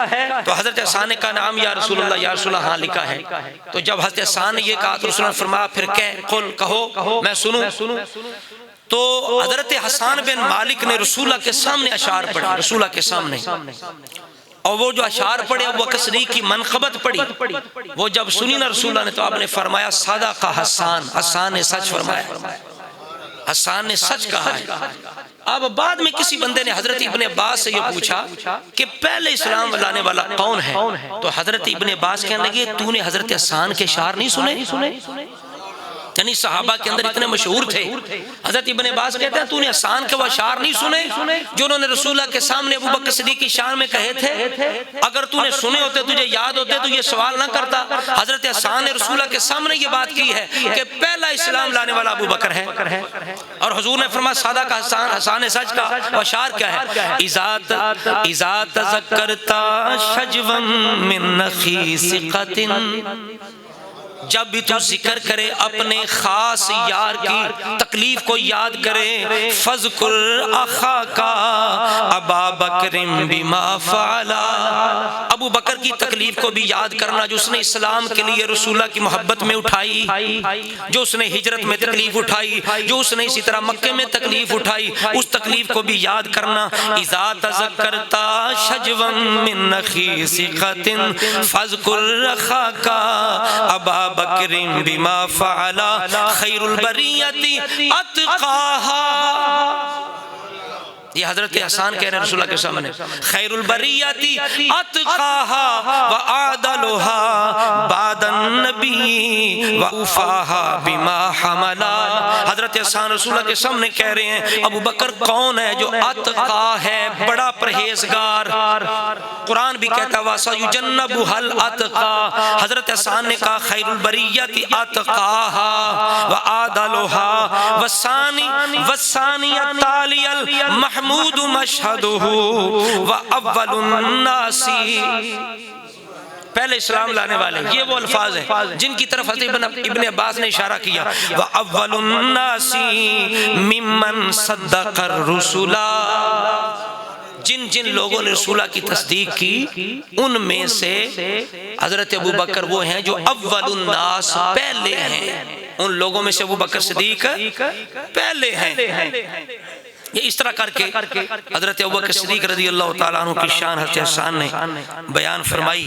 तो हजरत हसन ने कहा नाम या रसूलल्लाह, या रसूलल्लाह हाँ लिखा है। तो जब हजरत हसन ने ये कहा तो रसूल ने फरमाया फिर कुल कहो मैं सुनूं। तो हजरत हसन बिन मालिक ने रसूला के सामने अशार पढ़े, रसूला के सामने, और वो जो अशार पढ़े अबू बकर सिद्दीक़ की मनक़बत पढ़ी, वो जब सुनी ना रसूला ने तो आपने फरमाया सादा का हसन, हसन ने सच फरमाया, हसन ने सच कहा है। अब बाद में किसी बंदे ने हजरत इब्ने अब्बास से ये पूछा कि पहले इस्लाम लाने वाला कौन है, तो हजरत इब्ने अब्बास कहने लगे तूने हजरत हसन के शार नहीं सुने? यानी सहाबा के अंदर इतने मशहूर थे। हजरत इब्ने अब्बास कहते हैं तूने हसन के वो अशार नहीं सुने जो उन्होंने रसूलुल्लाह के सामने अबू बकर सिद्दीक़ की शान में कहे थे? अगर तूने सुने होते, तुझे याद होते तो ये सवाल ना करता। हजरत हसन ने रसूलुल्लाह के सामने ये बात की है कि पहला इस्लाम लाने वाला अबू बकर है, और हुजूर ने फरमाया सादा का हसन, हसन ने सच कहा। वो अशार क्या है? इज़ा तज़क्करता शजवन मिन नखीसिक़तिन, जब भी तू जिक्र करे अपने खास यार की तकलीफ को याद करे, फज़कुर अखा का अबा बकरिम बिमा फ़अला, अबू बकर की तकलीफ को भी याद करना जो उसने इस्लाम के लिए रसूलुल्लाह की मोहब्बत में उठाई, जो उसने हिजरत में तकलीफ उठाई, जो उसने इसी तरह मक्के में तकलीफ उठाई, उस तकलीफ को भी याद करना। इज़ा तज़क्करता शजवन मिन नखीसिक़तिन फज़कुर अखा का अबा बकरिन बिमा फ़अला खैरुल बरियति अत्क़ाहा। ये हजरत हसन कह रहे हैं रसूलुल्लाह के सामने, खैरुल बरियति अत्क़ाहा व आदलुहा बादन नबी व उफ़ाहा बिमा हमला। हजरत हसन रसूलुल्लाह के सामने कह रहे हैं अबू बकर कौन है जो अत्क़ा है, बड़ा परहेजगार। कुरान भी कहता है वसयुजन्नबुहल अत्क़ा। हजरत हसन ने कहा खैरुल बरियति अत्क़ाहा व आदलुहा वसानी तालियल महमूद मशहदुहु व अव्वलुन नासी, पहले इस्लाम लाने वाले, ये वो अल्फाज है जिनकी तरफ हज़रत इब्ने अब्बास ने इशारा किया। व अव्वलुन नासी मिम्मन सद्दक़र रुसुला, जिन जिन लोगों ने रसूला की तस्दीक की उनमें से हजरत अबू बकर वो हैं जो अव्वलुन नास, पहले हैं। उन लोगों में से अबू बकर सिद्दीक पहले हैं। ये इस तरह करके हजरत अबू बकर सिद्दीक रज़ियल्लाहु ताला अन्हु की शान हजरत हसन ने बयान फरमाई।